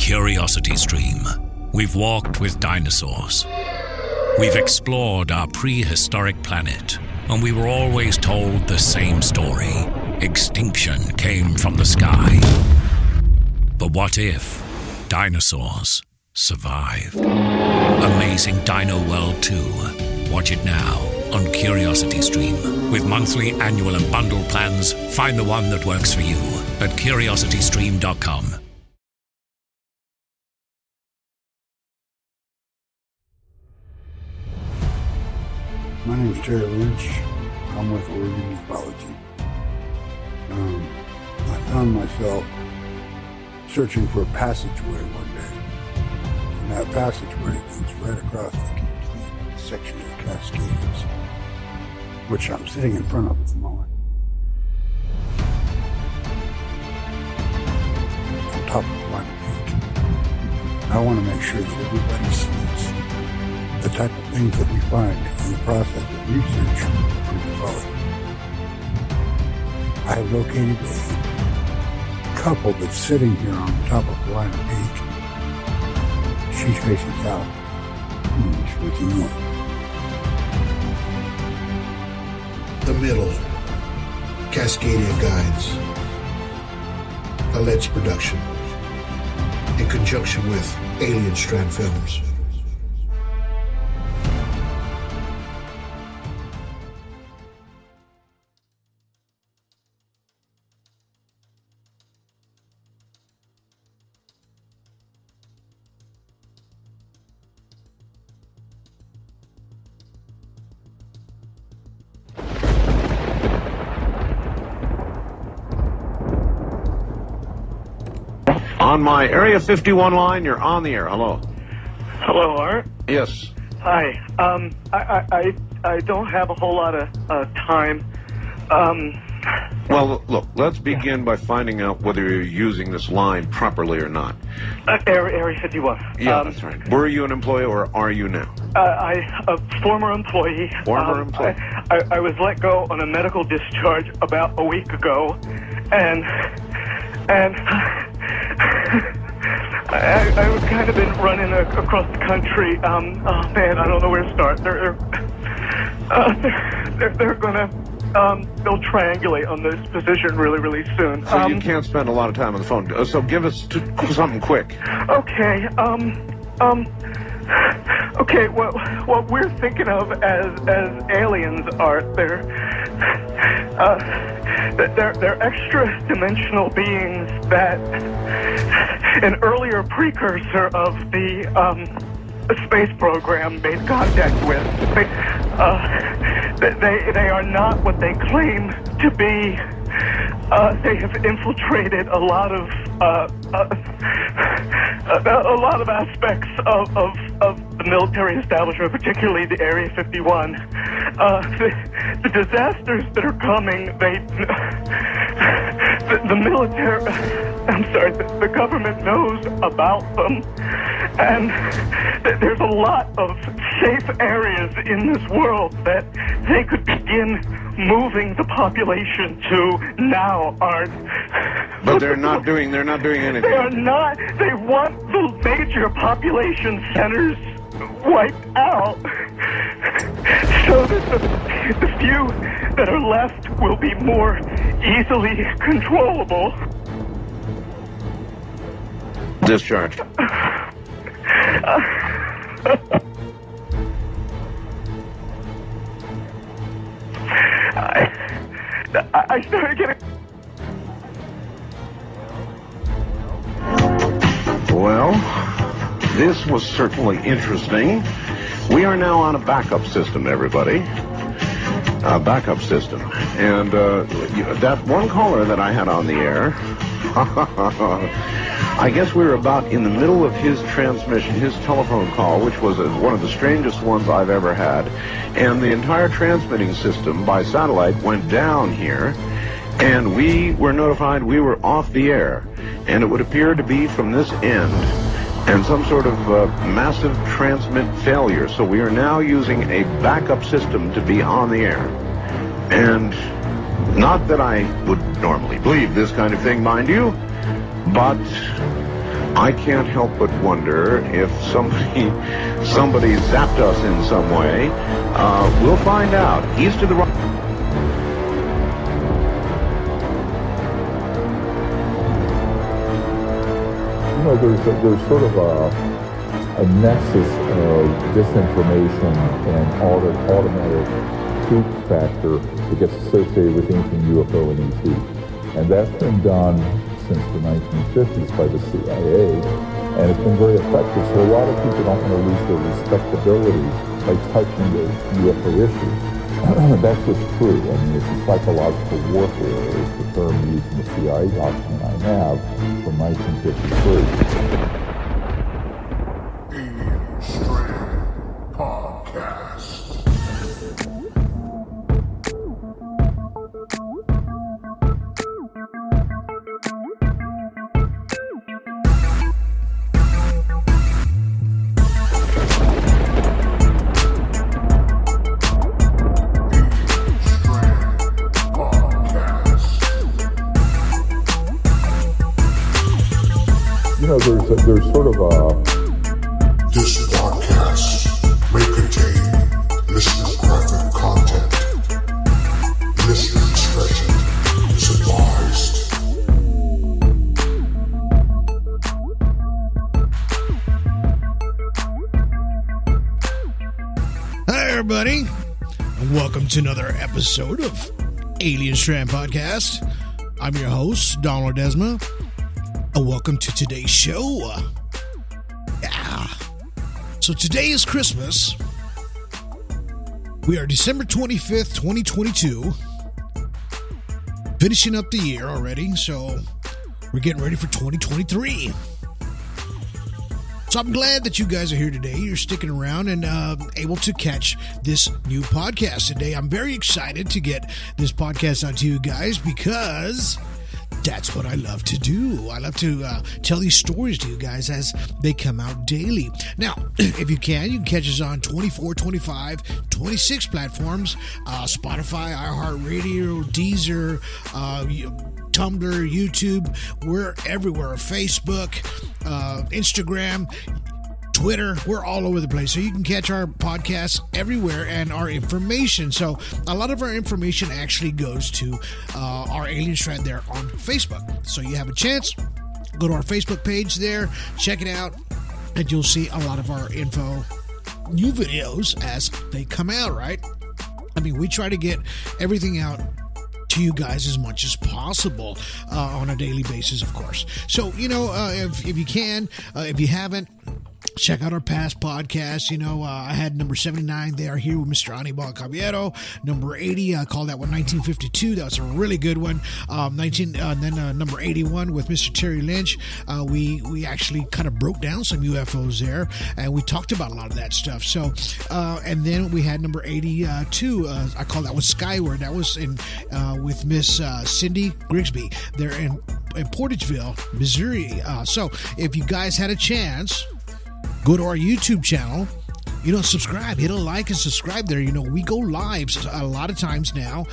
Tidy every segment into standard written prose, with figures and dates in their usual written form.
Curiosity Stream, we've walked with dinosaurs. We've explored our prehistoric planet, and we were always told the same story. Extinction came from the sky. But what if dinosaurs survived? Amazing Dino World 2. Watch it now on Curiosity Stream. With monthly, annual, and bundle plans, find the one that works for you at curiositystream.com. My name is Terry Lynch. I'm with Oregon Ufology. I found myself searching for a passageway one day. And that passageway leads right across the complete section of the Cascades, which I'm sitting in front of at the moment. On top of Blind Peak. I want to make sure that everybody sees the type of things that we find in the process of research for ufology. I have located a couple that's sitting here on the top of Blind Peak. She's facing south. He's facing north. The Middle, Cascadia Guides, alleged production, in conjunction with Alien Strand Films. On my Area 51 line, you're on the air. Hello. Hello, Art. Yes. Hi. I don't have a whole lot of time. Well, look, let's begin by finding out whether you're using this line properly or not. Area 51. Yeah, that's right. Were you an employee or are you now? A former employee. Former employee. I was let go on a medical discharge about a week ago, and I've kind of been running across the country. Oh man, I don't know where to start. They're gonna they'll triangulate on this position really soon. So you can't spend a lot of time on the phone. So give us something quick. Okay. Okay. What we're thinking of as aliens are they're extra-dimensional beings that an earlier precursor of the space program made contact with. They are not what they claim to be. They have infiltrated a lot of aspects of the military establishment, particularly the Area 51. The disasters that are coming, the military, I'm sorry, the government knows about them, and there's a lot of safe areas in this world that they could begin moving the population to now, Art. But they're not doing anything. They are not. They want the major population centers wiped out so that the few that are left will be more easily controllable. Discharged. I started getting... Well, this was certainly interesting. We are now on a backup system, everybody. A backup system. And that one caller that I had on the air, I guess we were about in the middle of his transmission, his telephone call, which was one of the strangest ones I've ever had. And the entire transmitting system by satellite went down here, and we were notified we were off the air. And it would appear to be from this end, and some sort of massive transmit failure. So we are now using a backup system to be on the air. And not that I would normally believe this kind of thing, mind you, but I can't help but wonder if somebody zapped us in some way. We'll find out. East of the Rock. You know, there's sort of a nexus of disinformation and automatic spook factor that gets associated with anything UFO and ET. And that's been done since the 1950s by the CIA, and it's been very effective. So a lot of people don't want to lose their respectability by touching the UFO issue. That's just true. I mean, it's a psychological warfare, is the term used in the CIA document I have from 1953. You know, there's sort of a... This podcast may contain listener graphic content. Listener discretion is advised. Hi, everybody, and welcome to another episode of Alien Strand Podcast. I'm your host, Donald Desma. And welcome to today's show. So today is Christmas. We are December 25th, 2022. Finishing up the year already, so we're getting ready for 2023. So I'm glad that you guys are here today. You're sticking around and able to catch this new podcast today. I'm very excited to get this podcast out to you guys because... that's what I love to do. I love to tell these stories to you guys as they come out daily. Now, if you can catch us on 24, 25, 26 platforms. Spotify, iHeartRadio, Deezer, Tumblr, YouTube. We're everywhere. Facebook, Instagram, Twitter, we're all over the place. So you can catch our podcasts everywhere and our information. So a lot of our information actually goes to our Alien Strand there on Facebook. So you have a chance, go to our Facebook page there, check it out, and you'll see a lot of our info, new videos as they come out, right? I mean, we try to get everything out to you guys as much as possible on a daily basis, of course. So, you know, if you can, if you haven't, check out our past podcasts. You know, I had number 79 there here with Mr. Anibal Caballero. Number 80, I called that one 1952. That was a really good one. Then number 81 with Mr. Terry Lynch. We actually kind of broke down some UFOs there, and we talked about a lot of that stuff. So, and then we had number 82. I call that one Skyward. That was in with Miss Cindy Grigsby. They're in Portageville, Missouri. So, if you guys had a chance, go to our YouTube channel, you know, subscribe, hit a like and subscribe there. You know, we go live a lot of times now.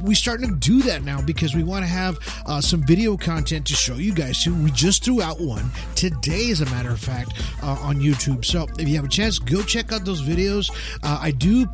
We're starting to do that now because we want to have some video content to show you guys too. We just threw out one today, as a matter of fact, on YouTube. So if you have a chance, go check out those videos. I do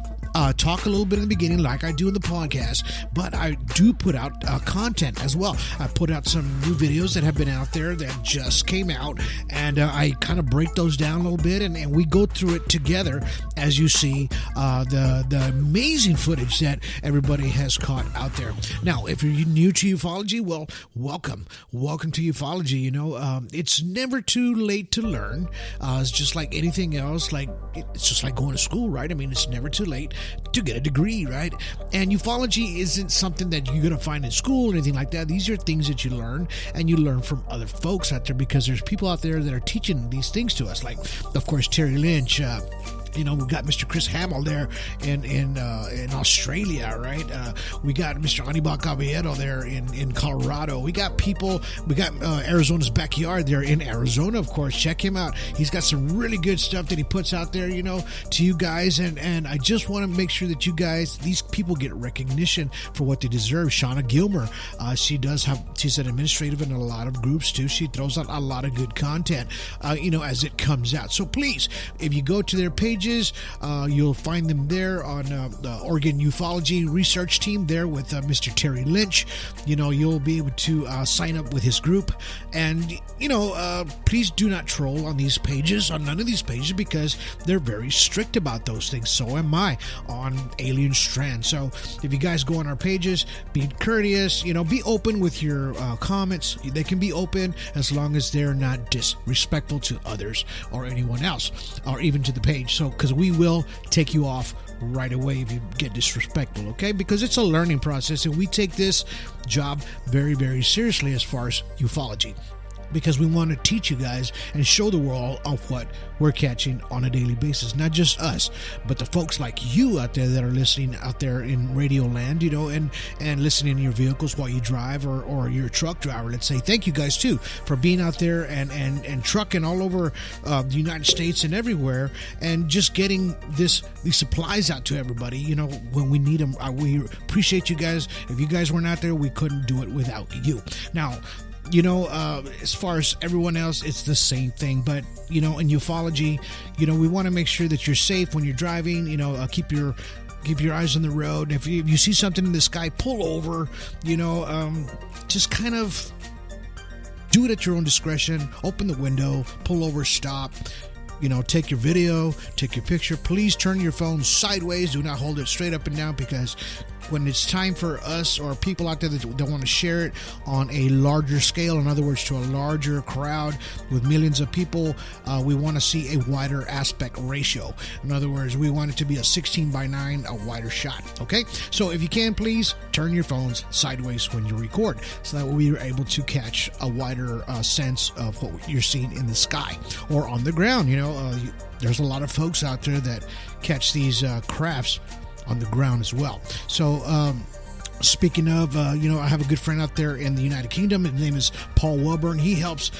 talk a little bit in the beginning like I do in the podcast, but I do put out content as well. I put out some new videos that have been out there that just came out, and I kind of break those down a little bit, and we go through it together as you see the amazing footage that everybody has caught out there. Now, if you're new to ufology, well, welcome to ufology. You know, it's never too late to learn. It's just like anything else. It's just like going to school, right? I mean, it's never too late to get a degree, right? And ufology isn't something that you're going to find in school or anything like that. These are things that you learn, and you learn from other folks out there, because there's people out there that are teaching these things to us. Like, of course, Terry Lynch, We got Mr. Chris Hamill there in Australia, right? We got Mr. Anibal Caballero there in Colorado. We got Arizona's Backyard there in Arizona, of course. Check him out. He's got some really good stuff that he puts out there, to you guys. And I just want to make sure that you guys, these people get recognition for what they deserve. Shauna Gilmer, she's an administrative in a lot of groups too. She throws out a lot of good content, as it comes out. So please, if you go to their pages, you'll find them there on the Oregon Ufology Research Team there with Mr. Terry Lynch. You'll be able to sign up with his group, and please do not troll on these pages, on none of these pages, because they're very strict about those things. So am I on Alien Strand. So if you guys go on our pages, be courteous, be open with your comments. They can be open as long as they're not disrespectful to others or anyone else, or even to the page. So, because we will take you off right away if you get disrespectful, okay? Because it's a learning process, and we take this job very, very seriously as far as ufology, because we want to teach you guys and show the world of what we're catching on a daily basis. Not just us, but the folks like you out there that are listening out there in radio land, and listening in your vehicles while you drive, or you're a truck driver, let's say. Thank you guys too for being out there and trucking all over the United States and everywhere, and just getting these supplies out to everybody, when we need them. We appreciate you guys. If you guys weren't out there, we couldn't do it without you. Now, as far as everyone else, it's the same thing. But, in ufology, we want to make sure that you're safe when you're driving. Keep your eyes on the road. If you see something in the sky, pull over. Just kind of do it at your own discretion. Open the window, pull over, stop. Take your video, take your picture. Please turn your phone sideways. Do not hold it straight up and down, because when it's time for us or people out there that want to share it on a larger scale, in other words, to a larger crowd with millions of people, we want to see a wider aspect ratio. In other words, we want it to be a 16:9, a wider shot. Okay? So if you can, please turn your phones sideways when you record, so that we are able to catch a wider sense of what you're seeing in the sky or on the ground. There's a lot of folks out there that catch these crafts on the ground as well. So speaking of, I have a good friend out there in the United Kingdom. His name is Paul Welburn. He helps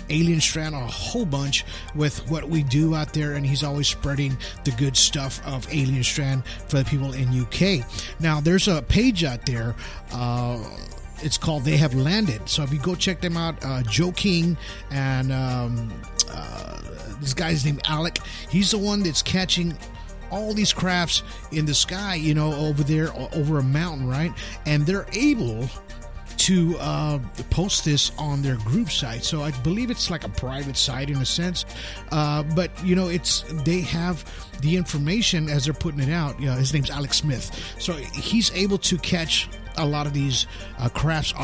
Alien Strand a whole bunch with what we do out there, and he's always spreading the good stuff of Alien Strand for the people in UK. Now, there's a page out there. It's called They Have Landed. So if you go check them out, Joe King and this guy's named Alec. He's the one that's catching all these crafts in the sky, over there, over a mountain, right? And they're able to post this on their group site. So I believe it's like a private site in a sense, but they have the information as they're putting it out. His name's Alex Smith, so he's able to catch a lot of these crafts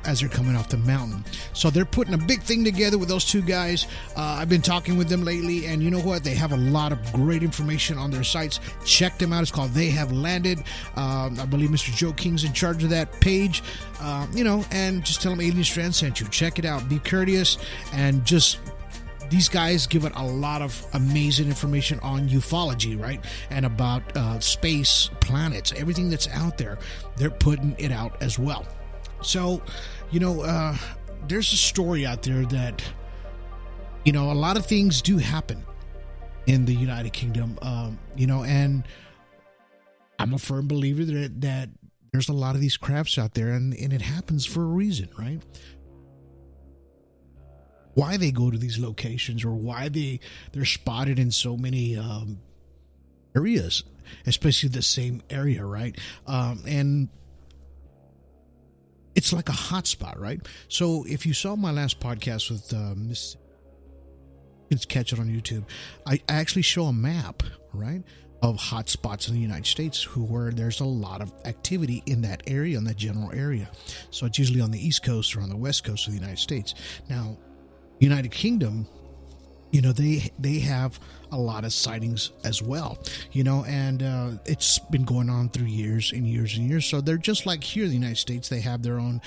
as they're coming off the mountain. So they're putting a big thing together with those two guys. I've been talking with them lately, and you know what? They have a lot of great information on their sites. Check them out. It's called They Have Landed. I believe Mr. Joe King's in charge of that page. And just tell them Alien Strand sent you. Check it out. Be courteous, and just these guys give it a lot of amazing information on ufology, right? And about space, planets, everything that's out there. They're putting it out as well. So, there's a story out there that, a lot of things do happen in the United Kingdom, and I'm a firm believer that there's a lot of these crafts out there, and it happens for a reason, right? Why they go to these locations, or why they're spotted in so many areas, especially the same area, right? And it's like a hot spot, right? So if you saw my last podcast with Miss, you can catch it on YouTube. I actually show a map, right, of hot spots in the United States where there's a lot of activity in that area, in that general area. So it's usually on the East Coast or on the West Coast of the United States. Now, United Kingdom, they have a lot of sightings as well, and it's been going on through years and years and years. So they're just like here in the United States. They have their own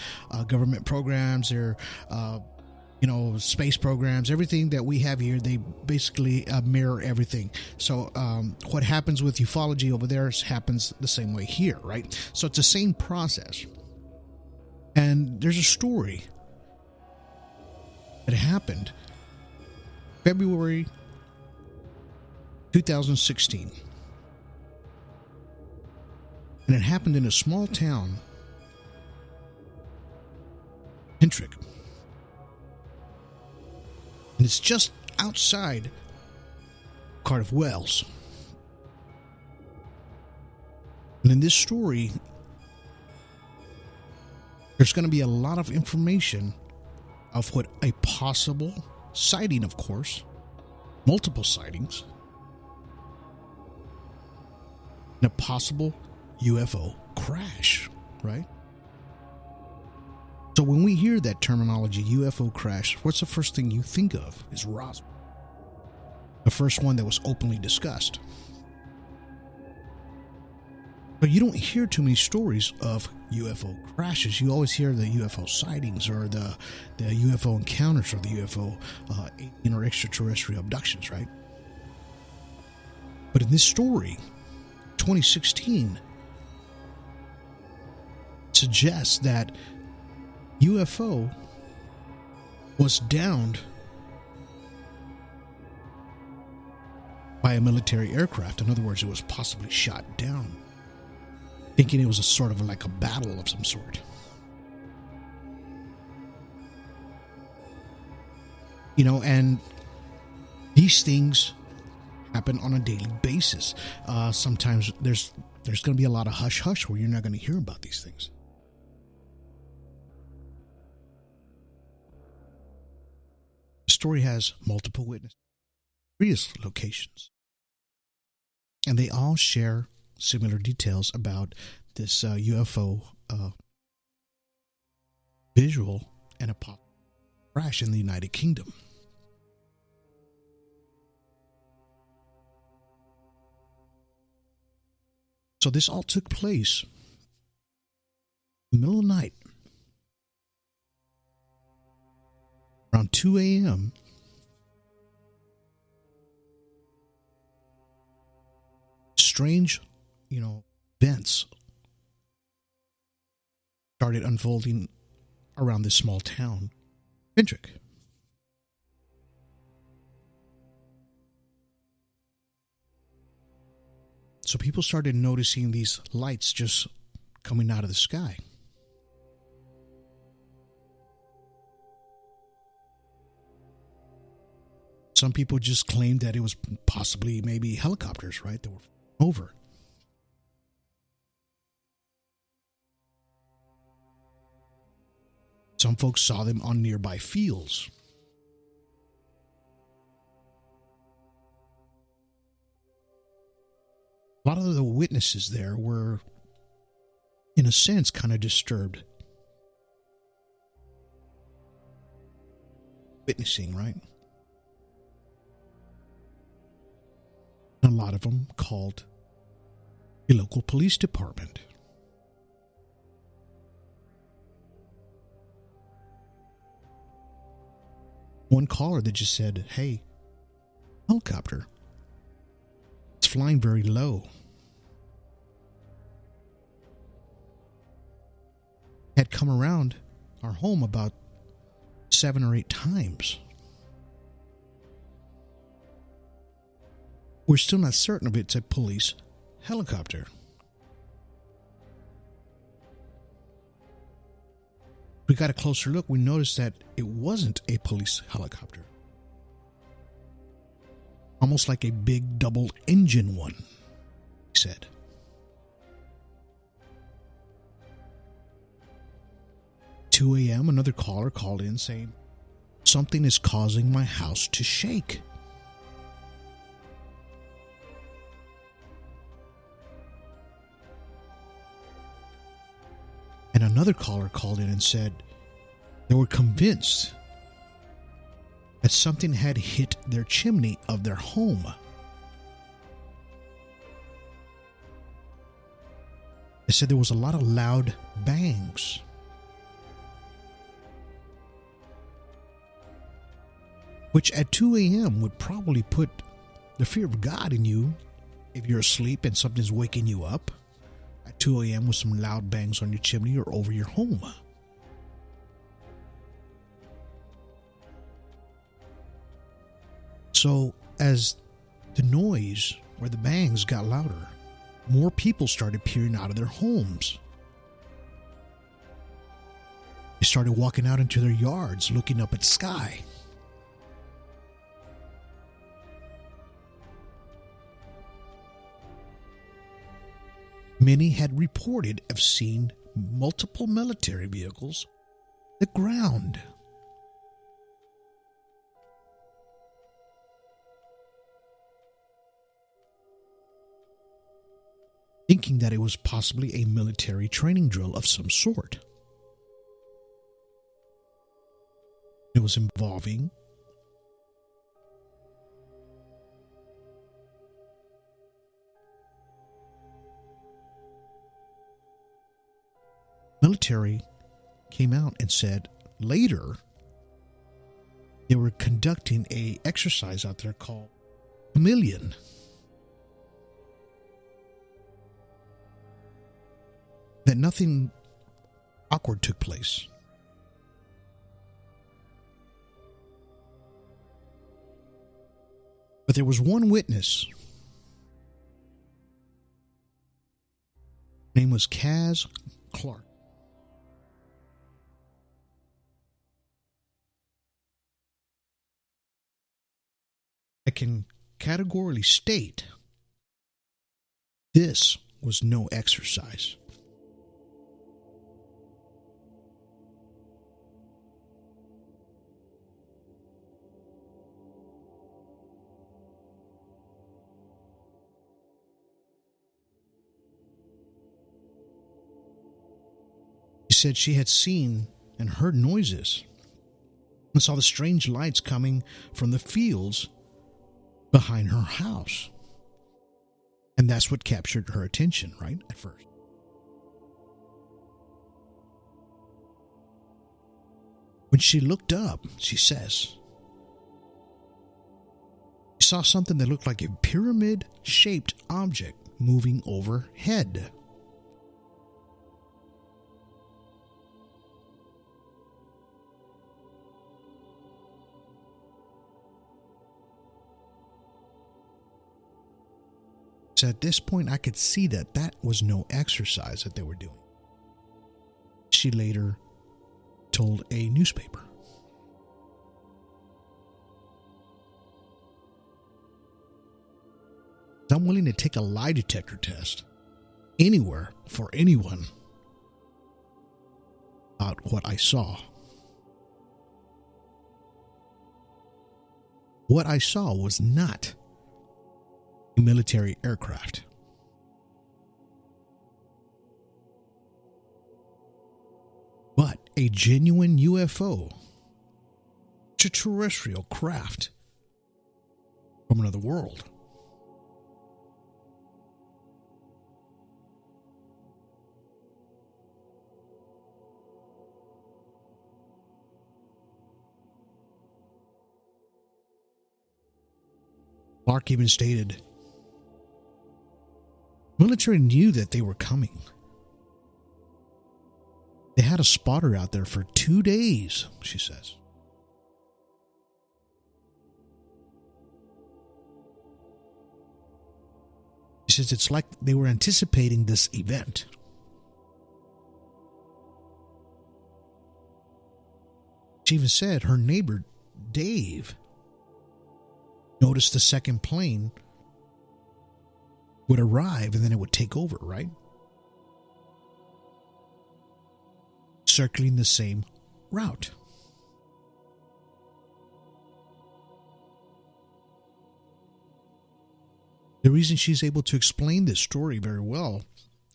government programs, their space programs, everything that we have here, they basically mirror everything. So what happens with ufology over there happens the same way here, right? So it's the same process. And there's a story that happened February 2016. And it happened in a small town, Pentrych. And it's just outside Cardiff, Wales. And in this story, there's going to be a lot of information of what a possible sighting, of course, multiple sightings, and a possible UFO crash, right? So when we hear that terminology, UFO crash, what's the first thing you think of? Is Roswell, the first one that was openly discussed. But you don't hear too many stories of UFO crashes. You always hear the UFO sightings or the UFO encounters or the UFO alien or extraterrestrial abductions, right? But in this story, 2016 suggests that UFO was downed by a military aircraft. In other words, it was possibly shot down, thinking it was a sort of like a battle of some sort. And these things happen on a daily basis. Sometimes there's going to be a lot of hush-hush where you're not going to hear about these things. The story has multiple witnesses, various locations, and they all share similar details about this UFO visual and a possible crash in the United Kingdom. So this all took place in the middle of the night, around 2 a.m. Strange, events started unfolding around this small town, Pentrych. So people started noticing these lights just coming out of the sky. Some people just claimed that it was possibly maybe helicopters, right, that were over. Some folks saw them on nearby fields. A lot of the witnesses there were, in a sense, kind of disturbed. Witnessing, right? A lot of them called the local police department. One caller that just said, "Hey, helicopter. It's flying very low." Had come around our home about 7 or 8 times. We're still not certain if it's a police helicopter. We got a closer look. We noticed that it wasn't a police helicopter. Almost like a big double engine one, he said. At 2 a.m., another caller called in saying, "Something is causing my house to shake." And another caller called in and said they were convinced that something had hit their chimney of their home. They said there was a lot of loud bangs. which at 2 a.m. would probably put the fear of God in you if you're asleep and something's waking you up at 2 a.m. with some loud bangs on your chimney or over your home. So as the noise or the bangs got louder, more people started peering out of their homes. They started walking out into their yards, looking up at the sky. Many had reported of seeing multiple military vehicles on the ground. Thinking that it was possibly a military training drill of some sort. It was involving military came out and said later they were conducting a exercise out there called Chameleon. That nothing awkward took place. But there was one witness. His name was Kaz Clark. I can categorically state this was no exercise. Said she had seen and heard noises and saw the strange lights coming from the fields behind her house. And that's what captured her attention, right, at first. When she looked up, she says, she saw something that looked like a pyramid-shaped object moving overhead. So at this point, I could see that that was no exercise that they were doing. She later told a newspaper. I'm willing to take a lie detector test anywhere for anyone about what I saw. What I saw was not a military aircraft. But a genuine UFO, extraterrestrial craft from another world. Clark even stated, military knew that they were coming. They had a spotter out there for 2 days, she says. She says it's like they were anticipating this event. She even said her neighbor, Dave, noticed the second plane would arrive and then it would take over, right? Circling the same route. The reason she's able to explain this story very well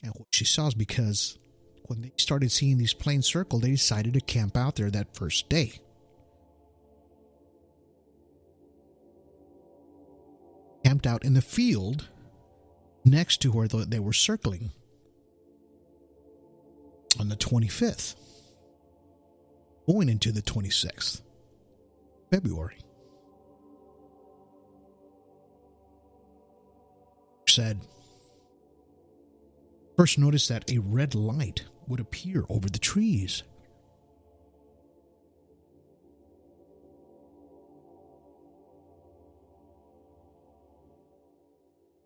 and what she saw is because when they started seeing these planes circle, they decided to camp out there that first day. Camped out in the field next to where they were circling on the 25th, going into the 26th February. said, first noticed that a red light would appear over the trees.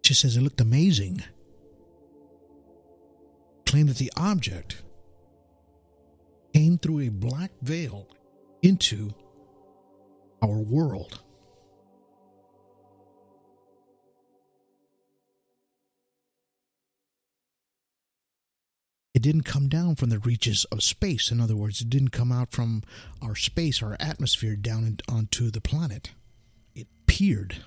She says it looked amazing. Claimed that the object came through a black veil into our world. It didn't come down from the reaches of space. In other words, it didn't come out from our space, our atmosphere, down onto the planet. It appeared.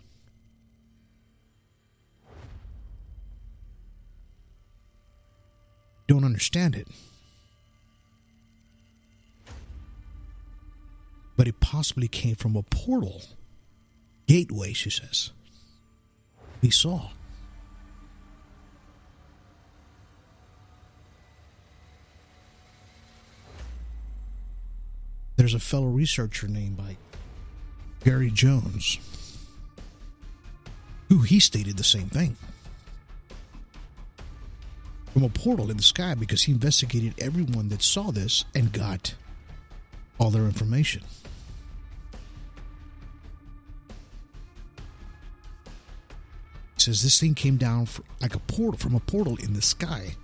Don't understand it. But it possibly came from a portal. Gateway, she says. We saw. There's a fellow researcher named by Gary Jones who he stated the same thing. From a portal in the sky, because he investigated everyone that saw this and got all their information. He says this thing came down like a portal, from a portal in the sky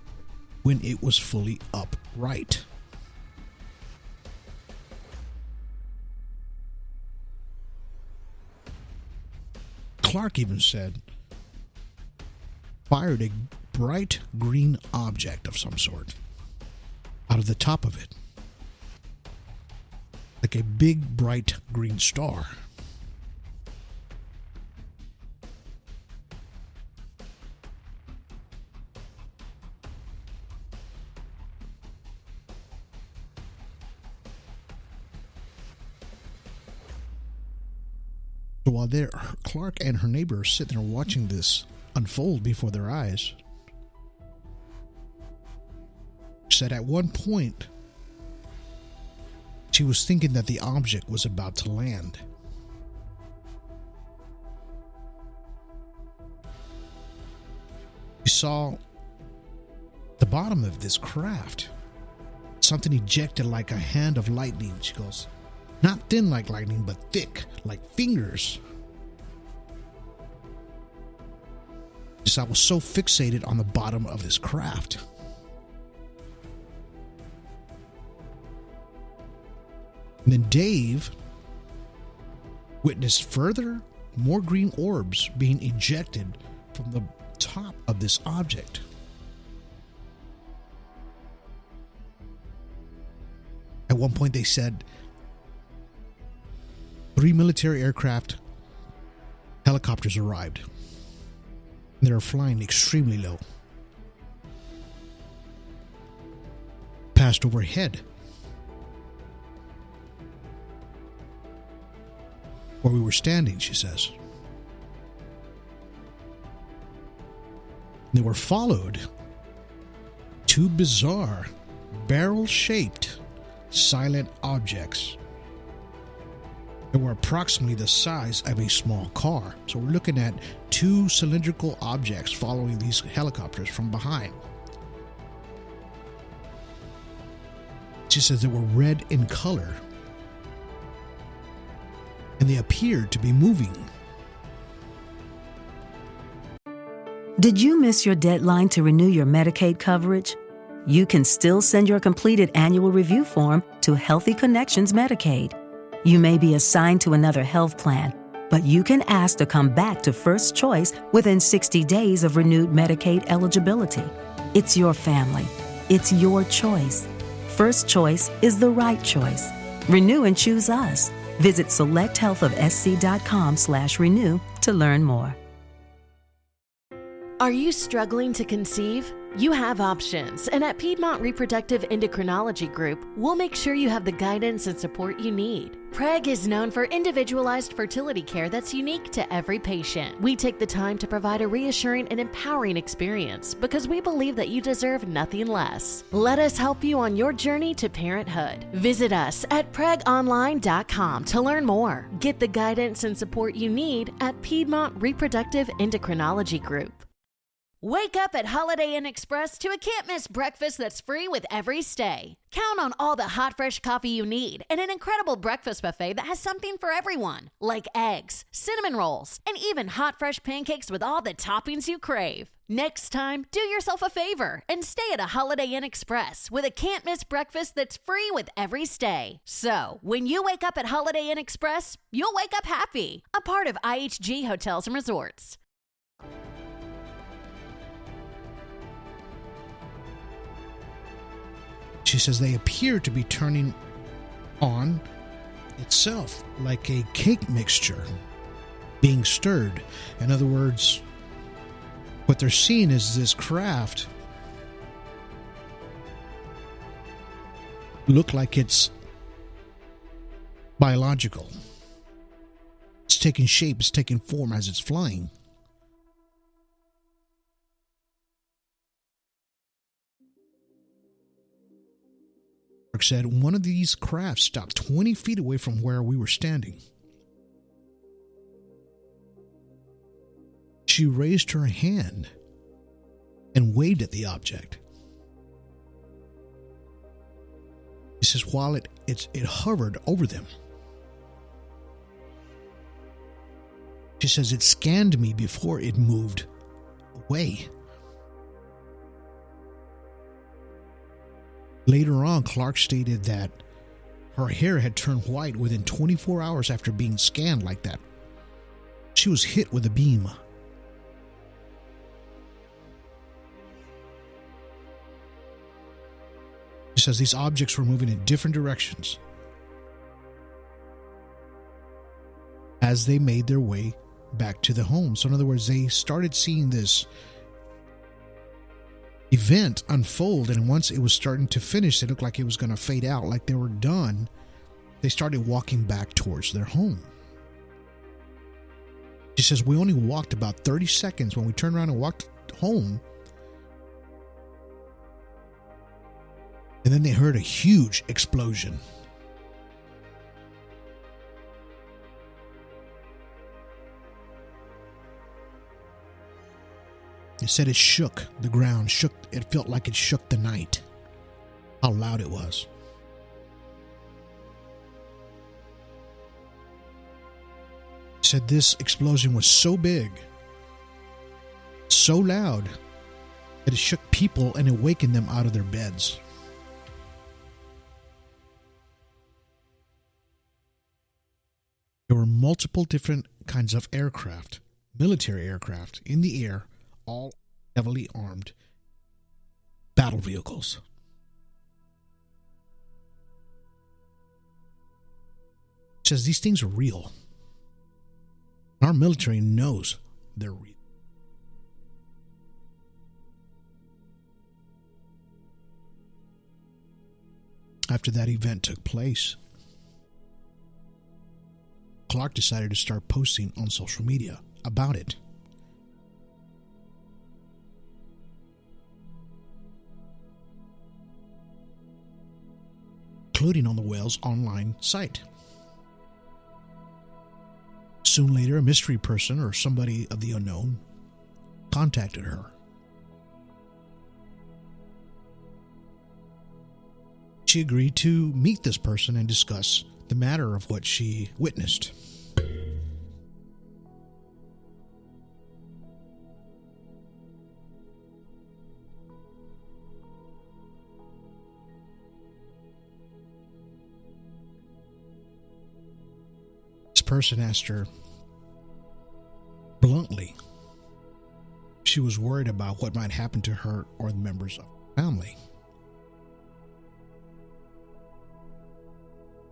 when it was fully upright. Clark even said, fired a bright green object of some sort out of the top of it, like a big bright green star. So while Clark and her neighbor are sitting there watching this unfold before their eyes, said at one point she was thinking that the object was about to land. She saw the bottom of this craft, something ejected like a hand of lightning. She goes, not thin like lightning, but thick like fingers. She said, I was so fixated on the bottom of this craft. And then Dave witnessed more green orbs being ejected from the top of this object. At one point they said 3 military aircraft, helicopters arrived. And they're flying extremely low. Passed overhead. Where we were standing, she says. They were followed 2 bizarre, barrel-shaped, silent objects that were approximately the size of a small car. So we're looking at 2 cylindrical objects following these helicopters from behind. She says they were red in color, and they appeared to be moving. Did you miss your deadline to renew your Medicaid coverage? You can still send your completed annual review form to Healthy Connections Medicaid. You may be assigned to another health plan, but you can ask to come back to First Choice within 60 days of renewed Medicaid eligibility. It's your family. It's your choice. First Choice is the right choice. Renew and choose us. Visit selecthealthofsc.com/renew to learn more. Are you struggling to conceive? You have options, and at Piedmont Reproductive Endocrinology Group, we'll make sure you have the guidance and support you need. PREG is known for individualized fertility care that's unique to every patient. We take the time to provide a reassuring and empowering experience because we believe that you deserve nothing less. Let us help you on your journey to parenthood. Visit us at pregonline.com to learn more. Get the guidance and support you need at Piedmont Reproductive Endocrinology Group. Wake up at Holiday Inn Express to a can't-miss breakfast that's free with every stay. Count on all the hot, fresh coffee you need and an incredible breakfast buffet that has something for everyone, like eggs, cinnamon rolls, and even hot, fresh pancakes with all the toppings you crave. Next time, do yourself a favor and stay at a Holiday Inn Express with a can't-miss breakfast that's free with every stay. So, when you wake up at Holiday Inn Express, you'll wake up happy. A part of IHG Hotels and Resorts. She says they appear to be turning on itself like a cake mixture being stirred. In other words, what they're seeing is this craft look like it's biological. It's taking shape, it's taking form as it's flying. Said one of these crafts stopped 20 feet away from where we were standing. She raised her hand and waved at the object. She says while it hovered over them. She says it scanned me before it moved away. Later on, Clark stated that her hair had turned white within 24 hours after being scanned like that. She was hit with a beam. She says these objects were moving in different directions as they made their way back to the home. So in other words, they started seeing this event unfold, and once it was starting to finish, it looked like it was going to fade out, like they were done. They started walking back towards their home. She says we only walked about 30 seconds. When we turned around and walked home, and then they heard a huge explosion. It said it shook the ground, it felt like it shook the night. How loud it was. It said this explosion was so big, so loud, that it shook people and awakened them out of their beds. There were multiple different kinds of aircraft, military aircraft, in the air, all heavily armed battle vehicles. It says these things are real. Our military knows they're real. After that event took place, Clark decided to start posting on social media about it. Including on the whale's online site. Soon later, a mystery person or somebody of the unknown contacted her. She agreed to meet this person and discuss the matter of what she witnessed. This person asked her bluntly if she was worried about what might happen to her or the members of her family,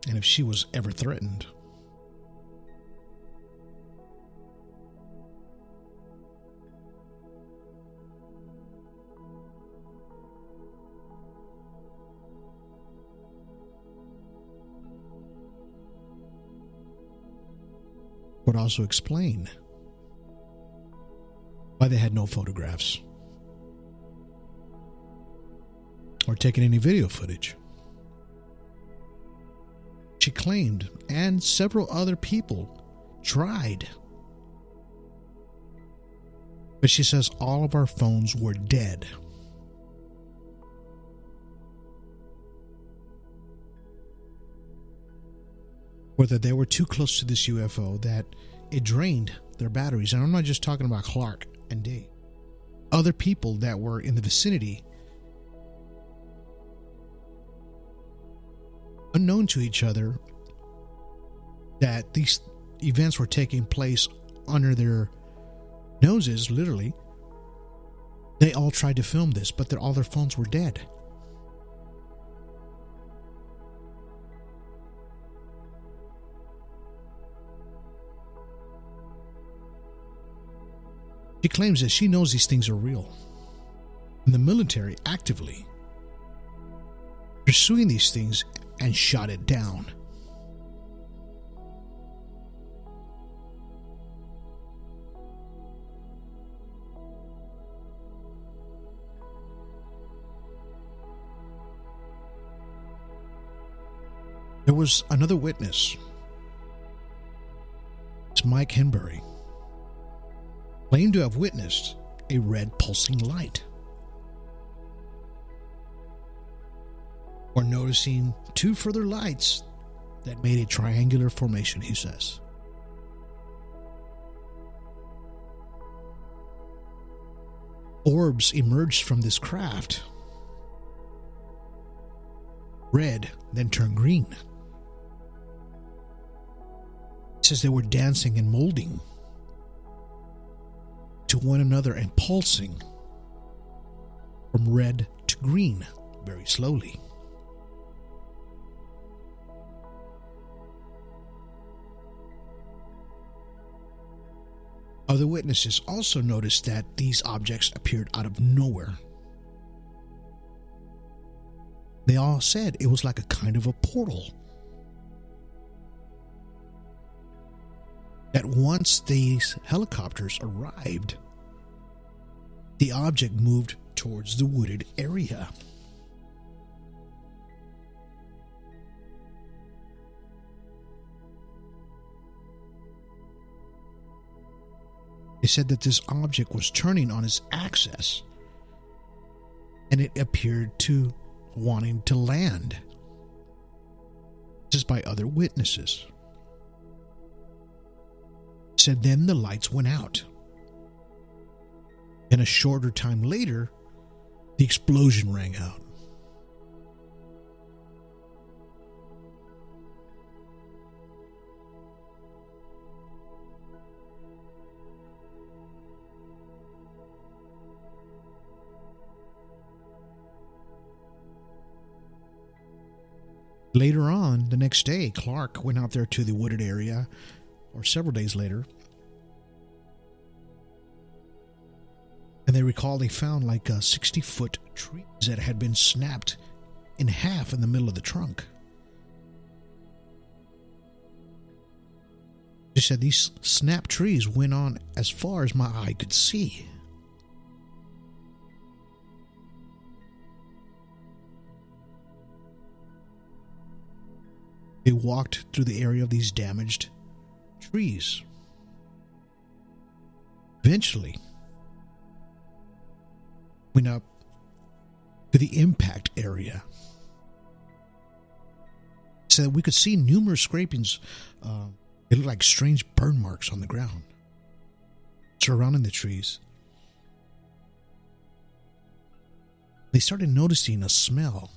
and if she was ever threatened. Would also explain why they had no photographs or taken any video footage. She claimed, and several other people tried But she says all of our phones were dead. Or that they were too close to this UFO that it drained their batteries. And I'm not just talking about Clark and Dave. Other people that were in the vicinity, unknown to each other, that these events were taking place under their noses, literally. They all tried to film this, but all their phones were dead. She claims that she knows these things are real. And the military actively pursuing these things and shot it down. There was another witness. It's Mike Henbury. Claimed to have witnessed a red pulsing light. Or noticing two further lights that made a triangular formation, he says. Orbs emerged from this craft. Red, then turned green. He says they were dancing and molding to one another and pulsing from red to green very slowly. Other witnesses also noticed that these objects appeared out of nowhere. They all said it was like a kind of a portal. That once these helicopters arrived, the object moved towards the wooded area. They said that this object was turning on its axis, and it appeared to wanting to land. This is by other witnesses. Said then the lights went out. And a shorter time later, the explosion rang out. Later on, the next day, Clark went out there to the wooded area, or several days later, and they recall they found like a 60-foot trees that had been snapped in half in the middle of the trunk. They said these snapped trees went on as far as my eye could see. They walked through the area of these damaged trees. Eventually, went up to the impact area. So that we could see numerous scrapings. They looked like strange burn marks on the ground surrounding the trees. They started noticing a smell.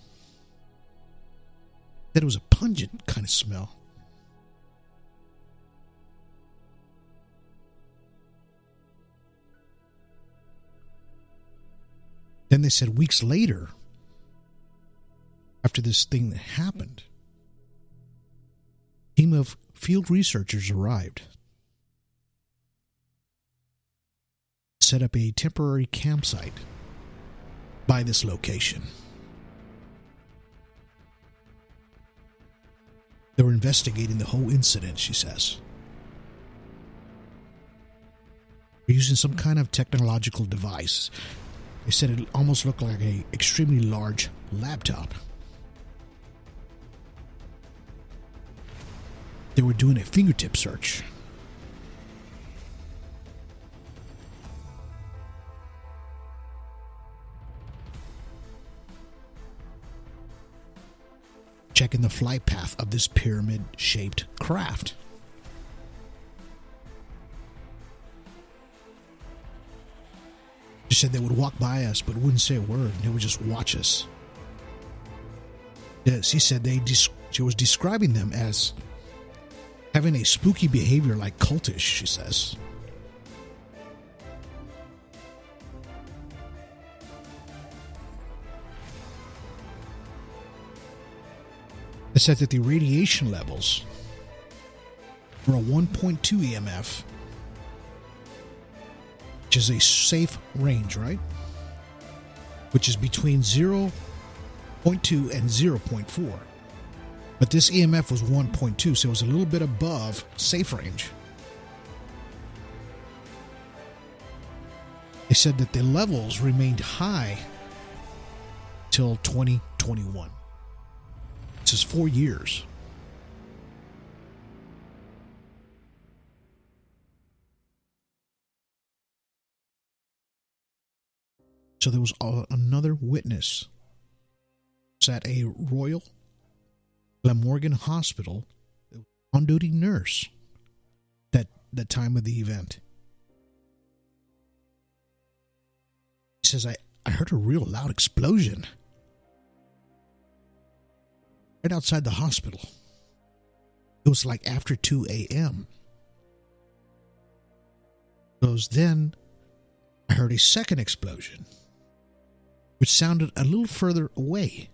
That it was a pungent kind of smell. Then they said weeks later, after this thing happened, a team of field researchers arrived, set up a temporary campsite by this location. They were investigating the whole incident, she says. They're using some kind of technological device. They said it almost looked like an extremely large laptop. They were doing a fingertip search. checking the flight path of this pyramid-shaped craft. She said they would walk by us but wouldn't say a word. They would just watch us. She said she was describing them as having a spooky behavior like cultish, she says. It said that the radiation levels were a 1.2 EMF, which is a safe range, right? Which is between 0.2 and 0.4. But this EMF was 1.2, so it was a little bit above safe range. They said that the levels remained high till 2021. This is 4 years. So there was another witness. It's at a Royal Glamorgan Hospital, on-duty nurse at the time of the event. He says, I heard a real loud explosion right outside the hospital. It was like after 2 a.m. Then I heard a second explosion, which sounded a little further away.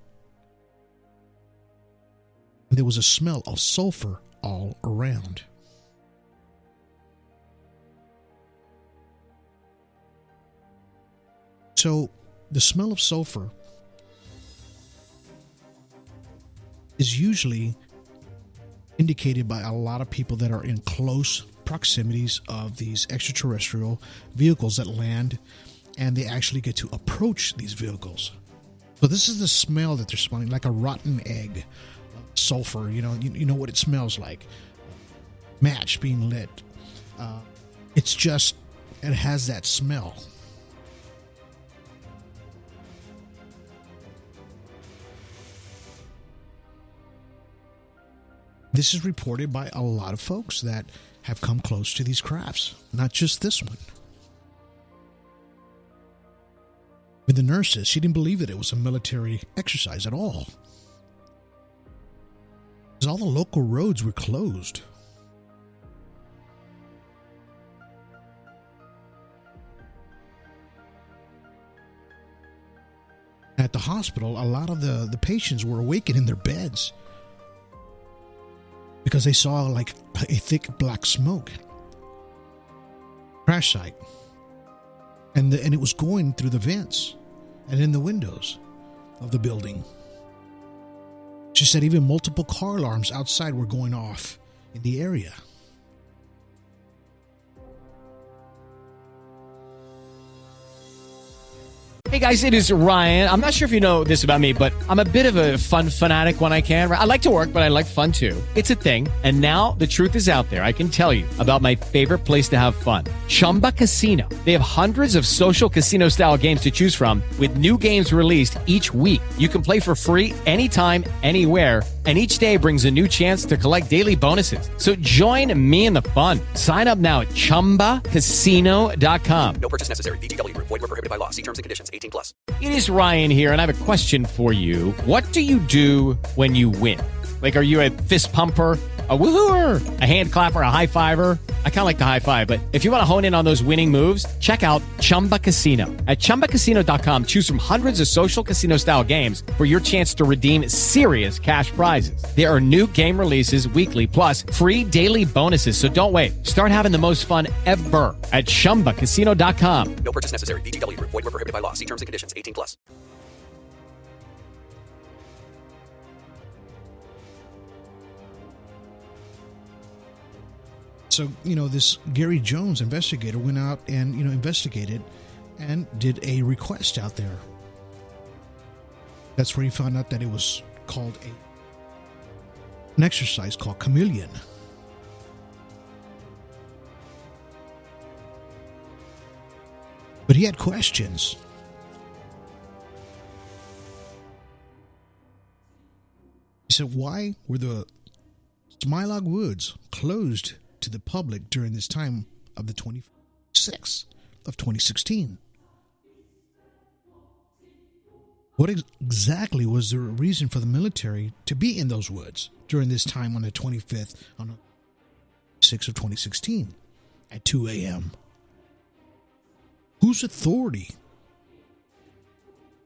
And there was a smell of sulfur all around. So the smell of sulfur is usually indicated by a lot of people that are in close proximities of these extraterrestrial vehicles that land, and they actually get to approach these vehicles. So this is the smell that they're smelling, like a rotten egg, sulfur. You know what it smells like. Match being lit. It has that smell. This is reported by a lot of folks that have come close to these crafts, not just this one. With the nurses, she didn't believe that it was a military exercise at all, because all the local roads were closed. At the hospital, a lot of the patients were awakened in their beds because they saw like a thick black smoke. Crash site. And it was going through the vents and in the windows of the building. She said even multiple car alarms outside were going off in the area. Hey guys, it is Ryan. I'm not sure if you know this about me, but I'm a bit of a fun fanatic when I can. I like to work, but I like fun too. It's a thing. And now the truth is out there. I can tell you about my favorite place to have fun. Chumba Casino. They have hundreds of social casino style games to choose from with new games released each week. You can play for free anytime, anywhere. And each day brings a new chance to collect daily bonuses. So join me in the fun. Sign up now at ChumbaCasino.com. No purchase necessary. VGW. Void where prohibited by law. See terms and conditions. 18+. It is Ryan here, and I have a question for you. What do you do when you win? Like, are you a fist pumper, a woohooer, a hand clapper, a high fiver? I kind of like the high five, but if you want to hone in on those winning moves, check out Chumba Casino. At ChumbaCasino.com, choose from hundreds of social casino-style games for your chance to redeem serious cash prizes. There are new game releases weekly, plus free daily bonuses, so don't wait. Start having the most fun ever at ChumbaCasino.com. No purchase necessary. VGW. Void where prohibited by law. See terms and conditions. 18+. So, this Gary Jones investigator went out and, investigated and did a request out there. That's where he found out that it was called an exercise called Chameleon. But he had questions. He said, why were the Smilog Woods closed to the public during this time of the 26th of 2016? What exactly was the reason for the military to be in those woods during this time on the 25th on the 6th of 2016 at 2 a.m.? Whose authority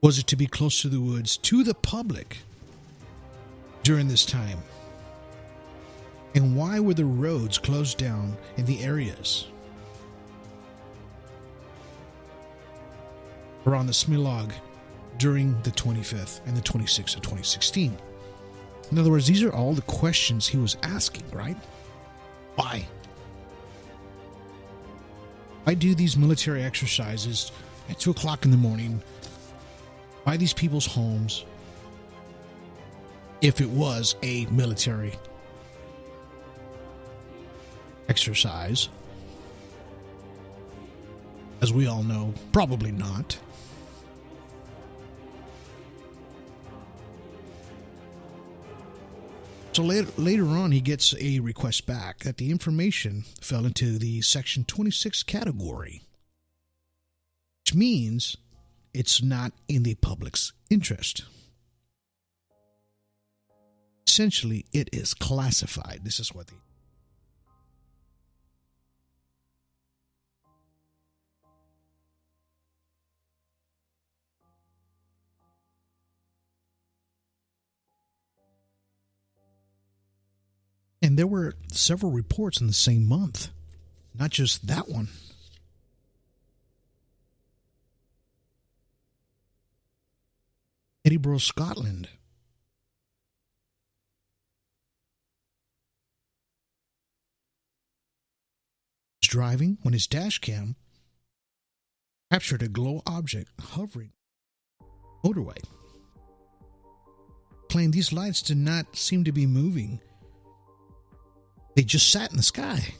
was it to be close to the woods to the public during this time? And why were the roads closed down in the areas around the Smilog during the 25th and the 26th of 2016? In other words, these are all the questions he was asking, right? Why? Why do these military exercises at 2 o'clock in the morning by these people's homes if it was a military exercise? As we all know, probably not. So later on, he gets a request back that the information fell into the Section 26 category, which means it's not in the public's interest. Essentially, it is classified. This is what they... And there were several reports in the same month, not just that one. Edinburgh, Scotland. He's driving when his dash cam captured a glow object hovering motorway. Claimed these lights did not seem to be moving. They just sat in the sky.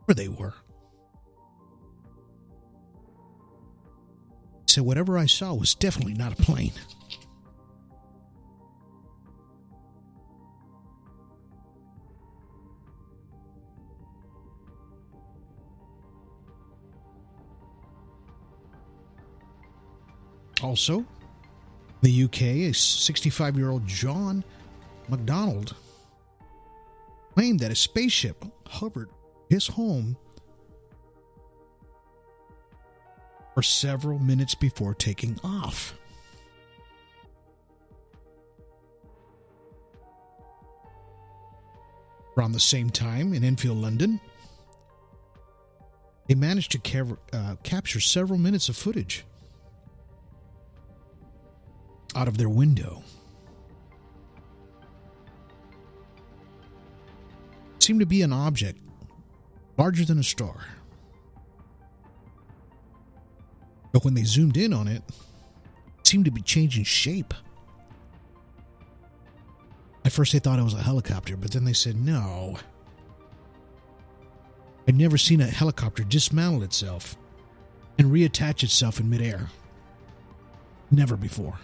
Where they were. He said, whatever I saw was definitely not a plane. Also, in the UK, a 65-year-old John MacDonald claimed that a spaceship hovered his home for several minutes before taking off. Around the same time, in Enfield, London, they managed to capture several minutes of footage out of their window. It seemed to be an object larger than a star. But when they zoomed in on it, it seemed to be changing shape. At first they thought it was a helicopter, but then they said, no. I'd never seen a helicopter dismantle itself and reattach itself in midair. Never before.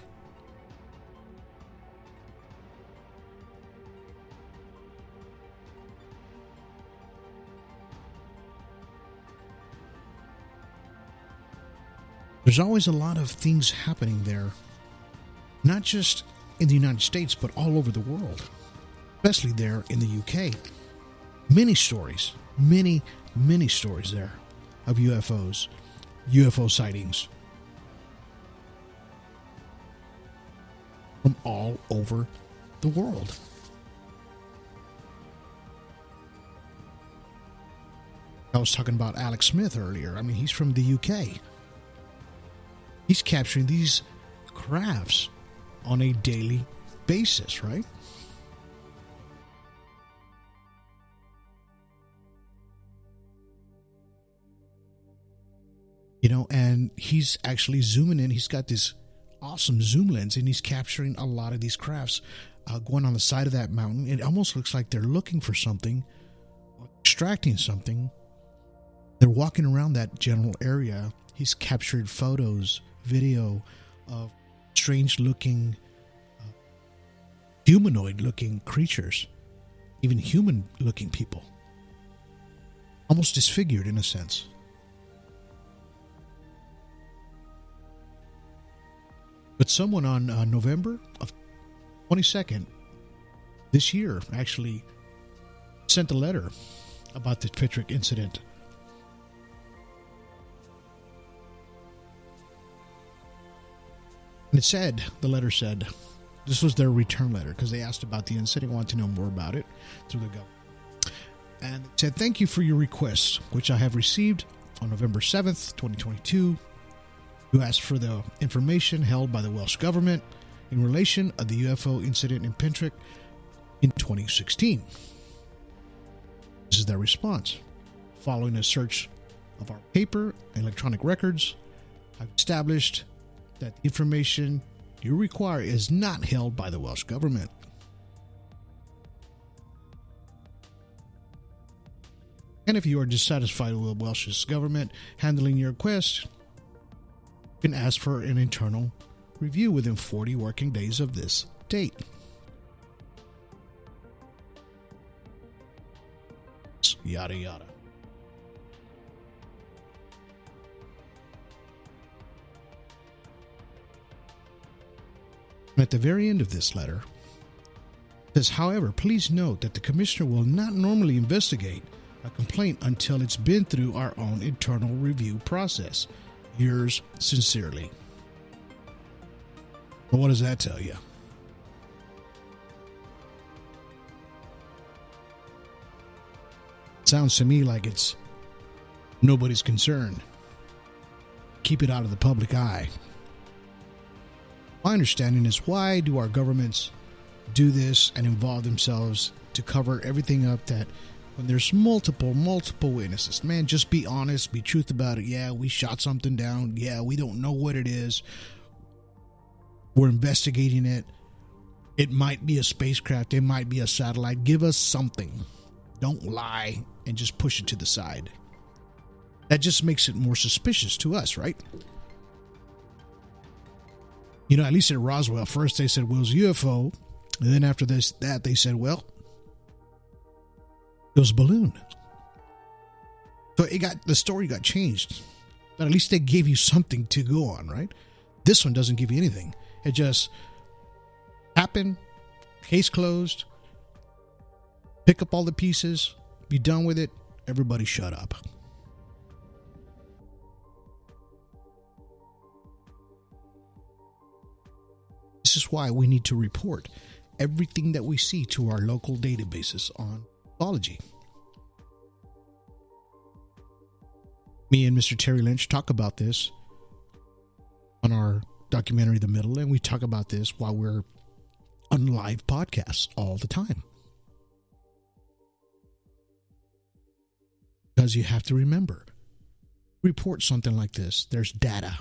There's always a lot of things happening there, not just in the United States, but all over the world, especially there in the UK. Many stories, many stories there of UFOs, UFO sightings from all over the world. I was talking about Alex Smith earlier. I mean, he's from the UK. He's capturing these crafts on a daily basis, right? You know, and he's actually zooming in. He's got this awesome zoom lens, and he's capturing a lot of these crafts going on the side of that mountain. It almost looks like they're looking for something, extracting something. They're walking around that general area. He's captured photos, video of strange looking humanoid-looking creatures, even human-looking people, almost disfigured in a sense. But someone on November of 22nd this year actually sent a letter about the Pentrych incident. And it said, the letter said, this was their return letter because they asked about the incident, wanted to know more about it through the government. And it said, thank you for your request, which I have received on November 7th, 2022. You asked for the information held by the Welsh government in relation to the UFO incident in Pentrych in 2016. This is their response. Following a search of our paper and electronic records, I've established that the information you require is not held by the Welsh government. And if you are dissatisfied with the Welsh government handling your request, you can ask for an internal review within 40 working days of this date. Yada yada. At the very end of this letter, it says, however, please note that the Commissioner will not normally investigate a complaint until it's been through our own internal review process. Yours sincerely. Well, what does that tell you? It sounds to me like it's nobody's concern. Keep it out of the public eye. My understanding is, why do our governments do this and involve themselves to cover everything up that when there's multiple witnesses? Man, just be honest, be truth about it. Yeah, we shot something down. Yeah, we don't know what it is. We're investigating it. It might be a spacecraft. It might be a satellite. Give us something. Don't lie and just push it to the side. That just makes it more suspicious to us, right? You know, at least at Roswell, first they said, well, it was a UFO. And then after that, they said, well, it was a balloon. So the story got changed. But at least they gave you something to go on, right? This one doesn't give you anything. It just happened, case closed, pick up all the pieces, be done with it, everybody shut up. This is why we need to report everything that we see to our local databases on ufology. Me and Mr. Terry Lynch talk about this on our documentary, The Middle, and we talk about this while we're on live podcasts all the time. Because you have to remember, report something like this, there's data.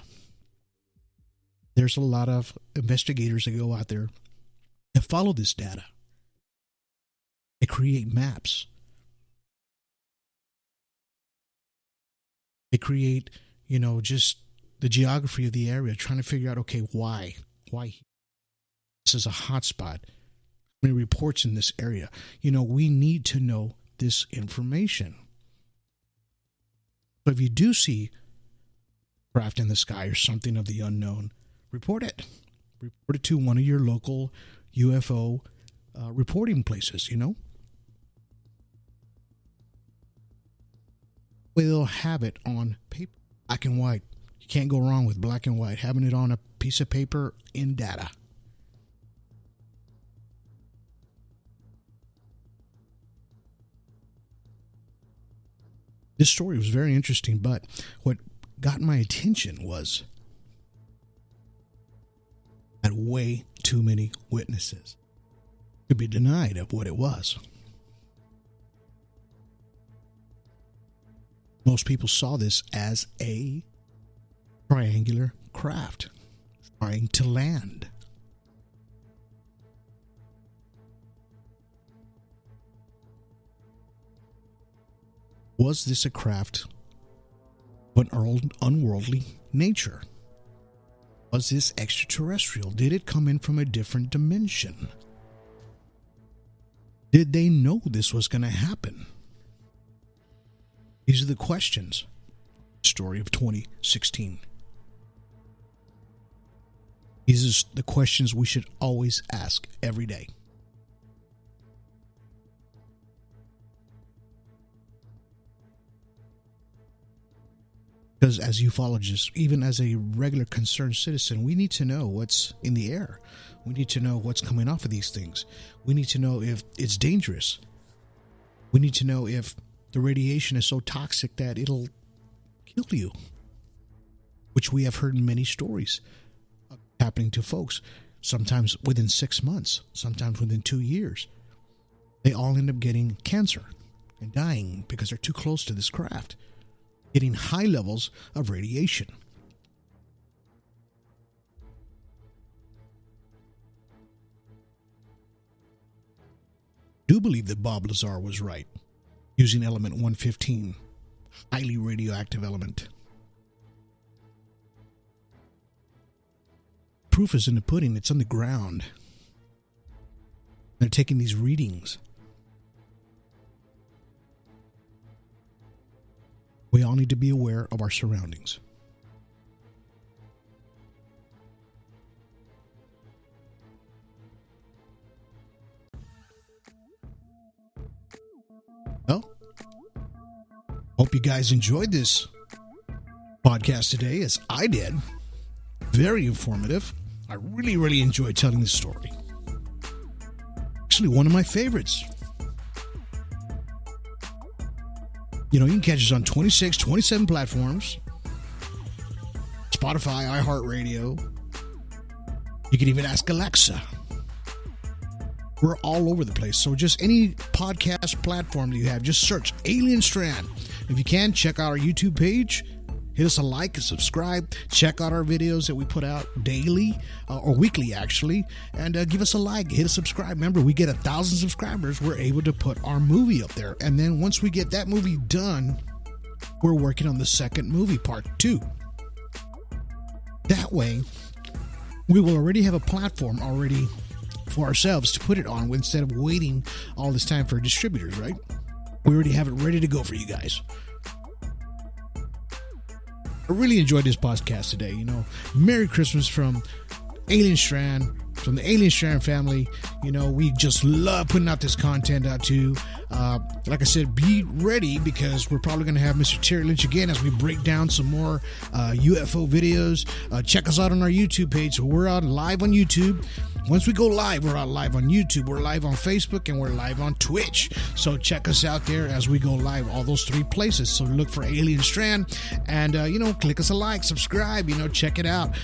There's a lot of investigators that go out there and follow this data. They create maps. They create, just the geography of the area, trying to figure out, okay, why? This is a hot spot. How many reports in this area? We need to know this information. But if you do see craft in the sky or something of the unknown, report it. Report it to one of your local UFO reporting places, They'll have it on paper, black and white. You can't go wrong with black and white, having it on a piece of paper in data. This story was very interesting, but what got my attention was had way too many witnesses to be denied of what it was. Most people saw this as a triangular craft trying to land. Was this a craft of an unworldly nature? Was this extraterrestrial? Did it come in from a different dimension? Did they know this was going to happen? These are the questions. Story of 2016. These are the questions we should always ask every day. Because as ufologists, even as a regular concerned citizen, we need to know what's in the air. We need to know what's coming off of these things. We need to know if it's dangerous. We need to know if the radiation is so toxic that it'll kill you, which we have heard in many stories happening to folks, sometimes within 6 months, sometimes within 2 years. They all end up getting cancer and dying because they're too close to this craft, getting high levels of radiation. I do believe that Bob Lazar was right, using element 115, highly radioactive element. Proof is in the pudding, it's on the ground. They're taking these readings. We all need to be aware of our surroundings. Well, hope you guys enjoyed this podcast today, as I did. Very informative. I really enjoyed telling this story. Actually, one of my favorites. You know, you can catch us on 26, 27 platforms. Spotify, iHeartRadio. You can even ask Alexa. We're all over the place. So just any podcast platform that you have, just search Alien Strand. If you can, check out our YouTube page. Hit us a like and subscribe. Check out our videos that we put out daily or weekly, actually. And give us a like. Hit a subscribe. Remember, we get 1,000 subscribers. We're able to put our movie up there. And then once we get that movie done, we're working on the second movie, part 2. That way, we will already have a platform already for ourselves to put it on instead of waiting all this time for distributors, right? We already have it ready to go for you guys. I really enjoyed this podcast today. You know, Merry Christmas from Alien Strand, from the Alien Strand family. You know, we just love putting out this content out to you. Like I said, be ready because we're probably going to have Mr. Terry Lynch again as we break down some more UFO videos. Check us out on our YouTube page. So we're out live on YouTube. Once we go live, we're out live on YouTube, we're live on Facebook, and we're live on Twitch. So check us out there as we go live, all those 3 places. So look for Alien Strand and, you know, click us a like, subscribe, you know, check it out.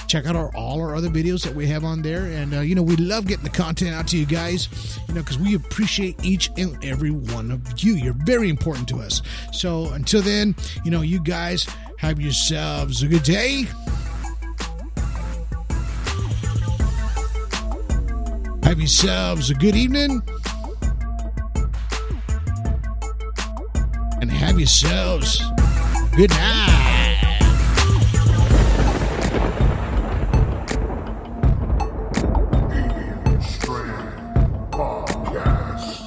Check out all our other videos that we have on there. And, you know, we love getting the content out to you guys, you know, because we appreciate each and every one of you. You're very important to us. So until then, you know, you guys have yourselves a good day. Have yourselves a good evening. And have yourselves a good night. Alien Strand Podcast.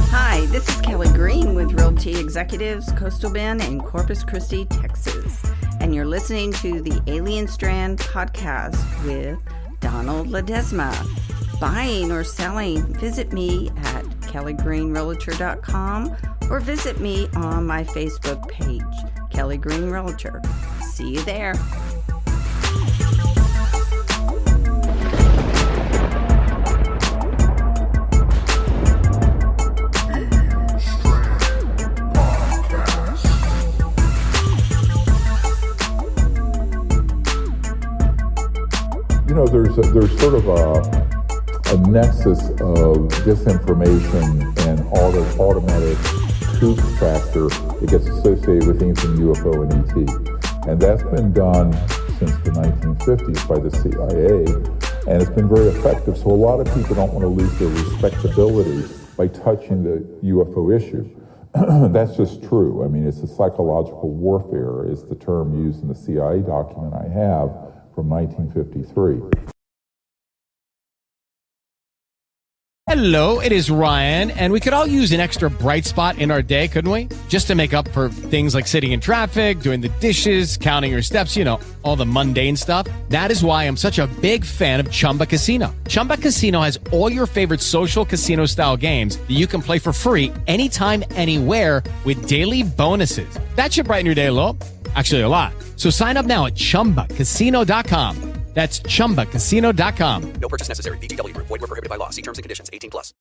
Hi, this is Kelly Green with Realty Executives, Coastal Bend in Corpus Christi, Texas. And you're listening to the Alien Strand Podcast with Donald Ledesma. Buying or selling, visit me at kellygreenrealtor.com or visit me on my Facebook page, Kelly Green Realtor. See you there. You know, there's sort of a nexus of disinformation and automatic truth factor that gets associated with anything UFO and ET. And that's been done since the 1950s by the CIA, and it's been very effective. So a lot of people don't want to lose their respectability by touching the UFO issue. That's just true. I mean, it's a psychological warfare is the term used in the CIA document I have from 1953. Hello, it is Ryan, and we could all use an extra bright spot in our day, couldn't we? Just to make up for things like sitting in traffic, doing the dishes, counting your steps, all the mundane stuff. That is why I'm such a big fan of Chumba Casino. Chumba Casino has all your favorite social casino-style games that you can play for free anytime, anywhere with daily bonuses. That should brighten your day a little. Actually, a lot. So sign up now at ChumbaCasino.com. That's ChumbaCasino.com. No purchase necessary. VGW Group. Void where prohibited by law. See terms and conditions. 18+.